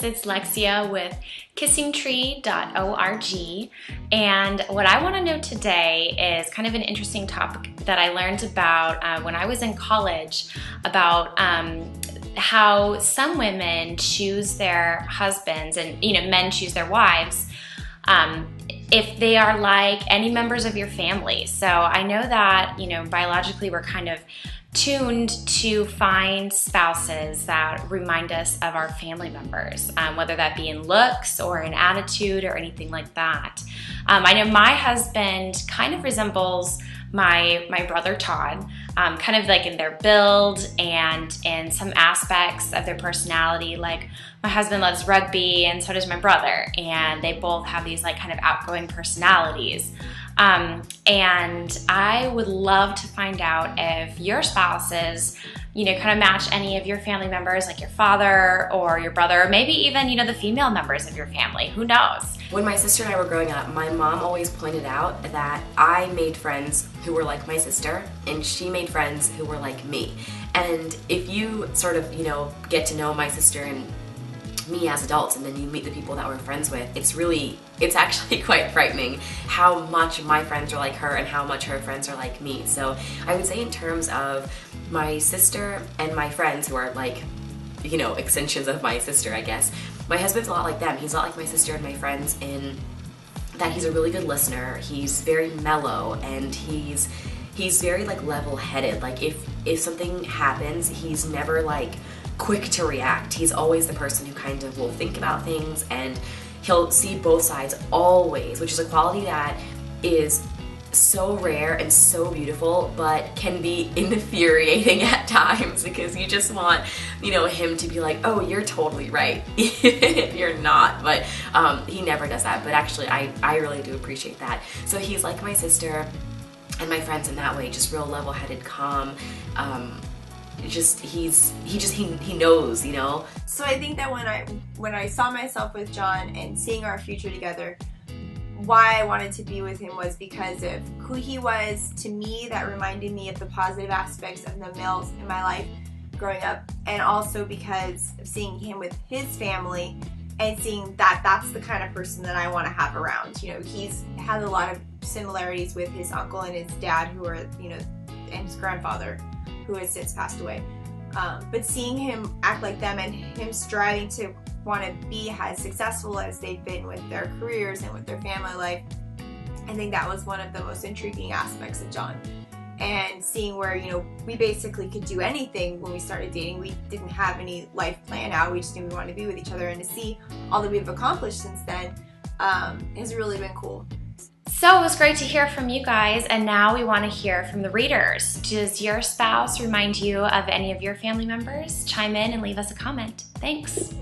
it's Lexia with kissingtree.org, and what I want to know today is kind of an interesting topic that I learned about when I was in college about how some women choose their husbands and men choose their wives if they are like any members of your family. So I know that biologically we're kind of tuned to find spouses that remind us of our family members, whether that be in looks or in attitude or anything like that. I know my husband kind of resembles my brother Todd, kind of like in their build and in some aspects of their personality. Like my husband loves rugby and so does my brother, and they both have these like kind of outgoing personalities. And I would love to find out if your spouses, kind of match any of your family members, like your father or your brother, or maybe even, the female members of your family. Who knows? When my sister and I were growing up, my mom always pointed out that I made friends who were like my sister, and she made friends who were like me. And if you sort of, get to know my sister and me as adults, and then you meet the people that we're friends with, it's actually quite frightening how much my friends are like her and how much her friends are like me. So I would say in terms of my sister and my friends who are like, extensions of my sister, I guess, my husband's a lot like them. He's a lot like my sister and my friends in that he's a really good listener, he's very mellow, and he's very like level-headed. Like if something happens, he's never like quick to react. He's always the person who kind of will think about things, and he'll see both sides always, which is a quality that is so rare and so beautiful, but can be infuriating at times because you just want, him to be like, oh, you're totally right, if you're not. But he never does that. But actually, I really do appreciate that. So he's like my sister and my friends in that way, just real level-headed, calm. He knows, So I think that when I saw myself with John and seeing our future together, why I wanted to be with him was because of who he was to me, that reminded me of the positive aspects of the males in my life growing up, and also because of seeing him with his family and seeing that that's the kind of person that I want to have around. He's had a lot of similarities with his uncle and his dad, who are, and his grandfather, who has since passed away. But seeing him act like them and him striving to want to be as successful as they've been with their careers and with their family life, I think that was one of the most intriguing aspects of John. And seeing where, we basically could do anything when we started dating. We didn't have any life planned out. We just knew we wanted to be with each other, and to see all that we've accomplished since then has really been cool. So it was great to hear from you guys, and now we want to hear from the readers. Does your spouse remind you of any of your family members? Chime in and leave us a comment. Thanks.